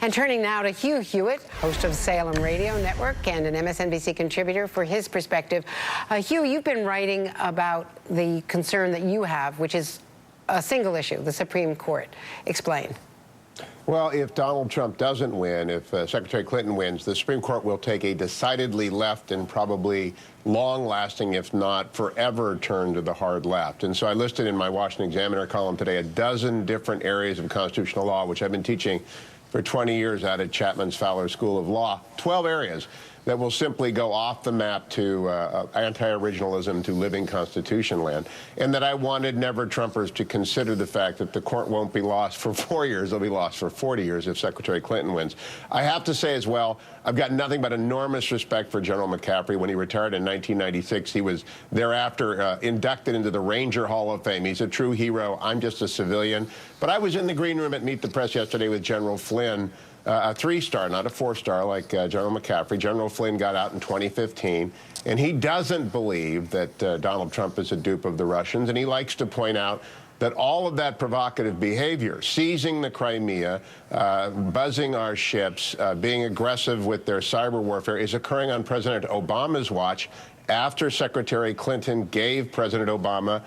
And turning now to Hugh Hewitt, host of Salem Radio Network and an MSNBC contributor, for his perspective. Hugh, you've been writing about the concern that you have, which is a single issue, the Supreme Court. Explain. Well, if Donald Trump doesn't win, if Secretary Clinton wins, the Supreme Court will take a decidedly left and probably long-lasting, if not forever, turn to the hard left. And so I listed in my Washington Examiner column today a dozen different areas of constitutional law, which I've been teaching for 20 years out at Chapman's Fowler School of Law, 12 areas that will simply go off the map to anti-originalism, to living Constitution land, and that I wanted never-Trumpers to consider the fact that the court won't be lost for 4 years, it'll be lost for 40 years if Secretary Clinton wins. I have to say as well, I've got nothing but enormous respect for General McCaffrey. When he retired in 1996, he was thereafter inducted into the Ranger Hall of Fame. He's a true hero. I'm just a civilian. But I was in the green room at Meet the Press yesterday with General Flynn, a 3-star, not a 4-star like General McCaffrey. General Flynn got out in 2015, and he doesn't believe that Donald Trump is a dupe of the Russians, and he likes to point out that all of that provocative behavior, seizing the Crimea, buzzing our ships, being aggressive with their cyber warfare, is occurring on President Obama's watch, after Secretary Clinton gave Vladimir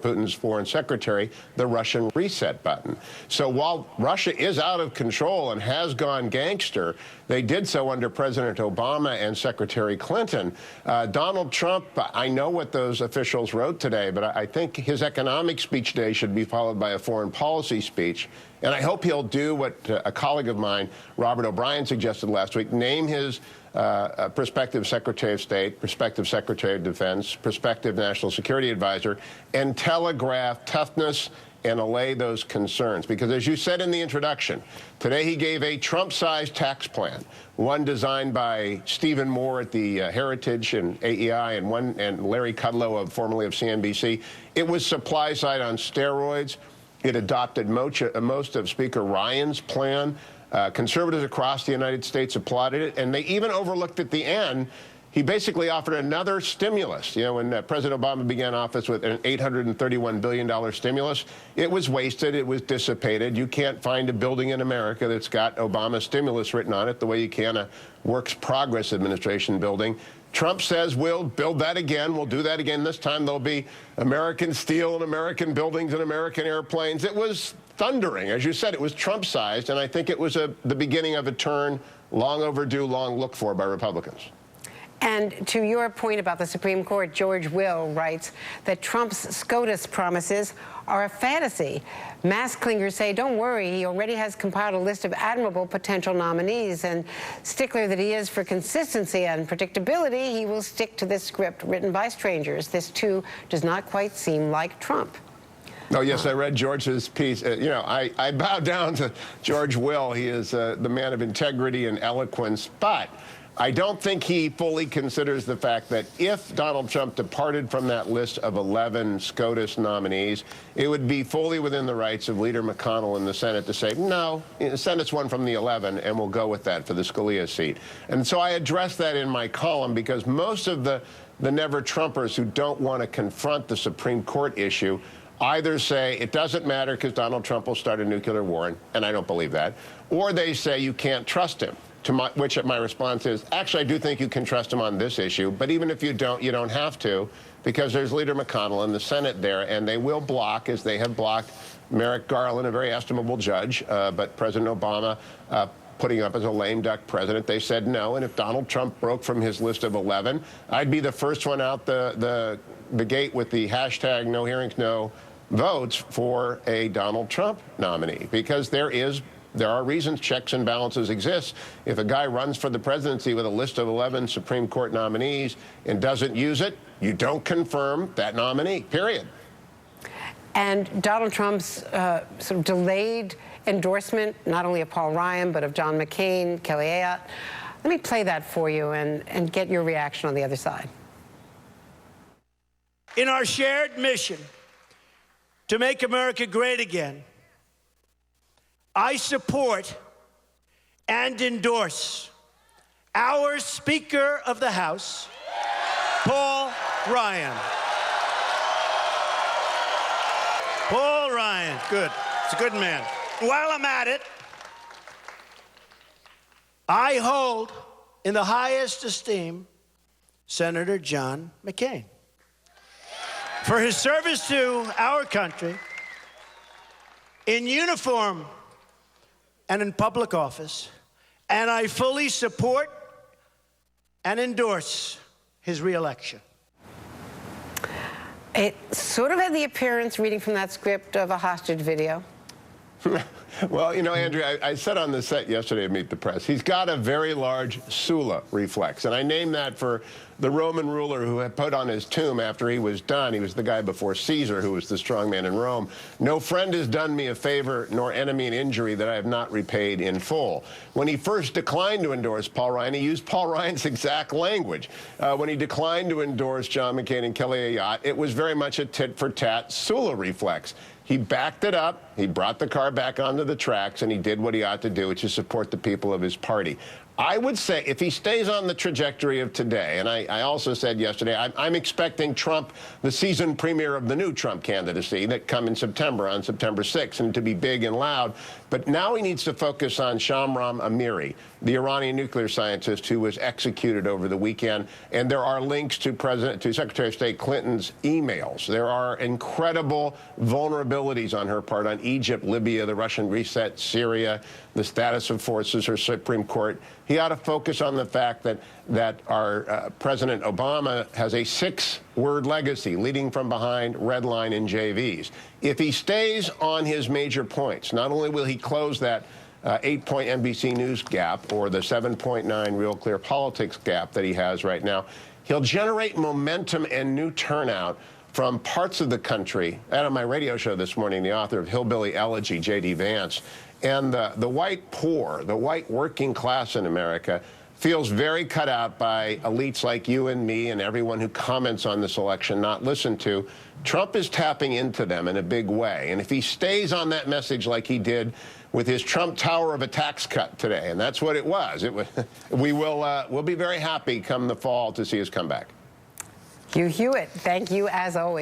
Putin's foreign secretary the Russian reset button. So while Russia is out of control and has gone gangster, they did so under President Obama and Secretary Clinton. Donald Trump, I know what those officials wrote today, but I think his economic speech today should be followed by a foreign policy speech. And I hope he'll do what a colleague of mine, Robert O'Brien, suggested last week, name his prospective Secretary of State, prospective Secretary of Defense, prospective National Security Advisor, and telegraph toughness and allay those concerns. Because as you said in the introduction, today he gave a Trump-sized tax plan, one designed by Stephen Moore at the Heritage and AEI, and Larry Kudlow, formerly of CNBC. It was supply side on steroids. It adopted most of Speaker Ryan's plan. Conservatives across the United States applauded it, and they even overlooked at the end, he basically offered another stimulus. You know, when President Obama began office with an $831 billion stimulus, it was wasted, it was dissipated. You can't find a building in America that's got Obama stimulus written on it the way you can a Works Progress Administration building. Trump says we'll build that again. We'll do that again. This time there'll be American steel and American buildings and American airplanes. It was thundering. As you said, it was Trump-sized, and I think it was the beginning of a turn long overdue, long looked for by Republicans. And to your point about the Supreme Court, George Will writes that Trump's SCOTUS promises are a fantasy. Mass clingers say, don't worry, he already has compiled a list of admirable potential nominees, and stickler that he is for consistency and predictability, he will stick to this script written by strangers. This, too, does not quite seem like Trump. Oh, yes, I read George's piece. You know, I bow down to George Will. He is the man of integrity and eloquence, but I don't think he fully considers the fact that if Donald Trump departed from that list of 11 SCOTUS nominees, it would be fully within the rights of Leader McConnell in the Senate to say, no, the Senate's one from the 11, and we'll go with that for the Scalia seat. And so I addressed that in my column because most of the never-Trumpers who don't want to confront the Supreme Court issue either say it doesn't matter because Donald Trump will start a nuclear war, and I don't believe that, or they say you can't trust him. To which my response is, actually, I do think you can trust him on this issue, but even if you don't have to, because there's Leader McConnell in the Senate there, and they will block, as they have blocked Merrick Garland, a very estimable judge, but President Obama putting up as a lame duck president, they said no, and if Donald Trump broke from his list of 11, I'd be the first one out the gate with the hashtag no hearings, no votes for a Donald Trump nominee, because there are reasons checks and balances exist. If a guy runs for the presidency with a list of 11 Supreme Court nominees and doesn't use it, you don't confirm that nominee, period. And Donald Trump's sort of delayed endorsement, not only of Paul Ryan, but of John McCain, Kelly Ayotte. Let me play that for you and get your reaction on the other side. In our shared mission to make America great again, I support and endorse our Speaker of the House, Paul Ryan. Paul Ryan, good. He's a good man. While I'm at it, I hold in the highest esteem Senator John McCain for his service to our country in uniform and in public office, and I fully support and endorse his reelection. It sort of had the appearance, reading from that script, of a hostage video. Well, you know, Andrew, I said on the set yesterday at Meet the Press, he's got a very large Sulla reflex. And I named that for the Roman ruler who had put on his tomb after he was done. He was the guy before Caesar, who was the strong man in Rome. No friend has done me a favor, nor enemy an injury that I have not repaid in full. When he first declined to endorse Paul Ryan, he used Paul Ryan's exact language. When he declined to endorse John McCain and Kelly Ayotte, it was very much a tit-for-tat Sulla reflex. He backed it up, he brought the car back onto the tracks, and he did what he ought to do, which is support the people of his party. I would say if he stays on the trajectory of today, and I also said yesterday, I'm expecting Trump, the season premiere of the new Trump candidacy that come in September, on September 6th, and to be big and loud. But now he needs to focus on Shamram Amiri, the Iranian nuclear scientist who was executed over the weekend. And there are links to Secretary of State Clinton's emails. There are incredible vulnerabilities on her part on Egypt, Libya, the Russian reset, Syria, the status of forces, her Supreme Court. He ought to focus on the fact that our President Obama has a 6-word legacy, leading from behind, red line, and JVs. If he stays on his major points, not only will he close that 8-point NBC News gap or the 7.9 Real Clear Politics gap that he has right now, he'll generate momentum and new turnout from parts of the country. And on my radio show this morning, the author of Hillbilly Elegy, J.D. Vance, and the white poor, the white working class in America, feels very cut out by elites like you and me and everyone who comments on this election not listened to. Trump is tapping into them in a big way. And if he stays on that message like he did with his Trump Tower of a tax cut today, and that's what it was, we'll be very happy come the fall to see his comeback. Hugh Hewitt, thank you as always.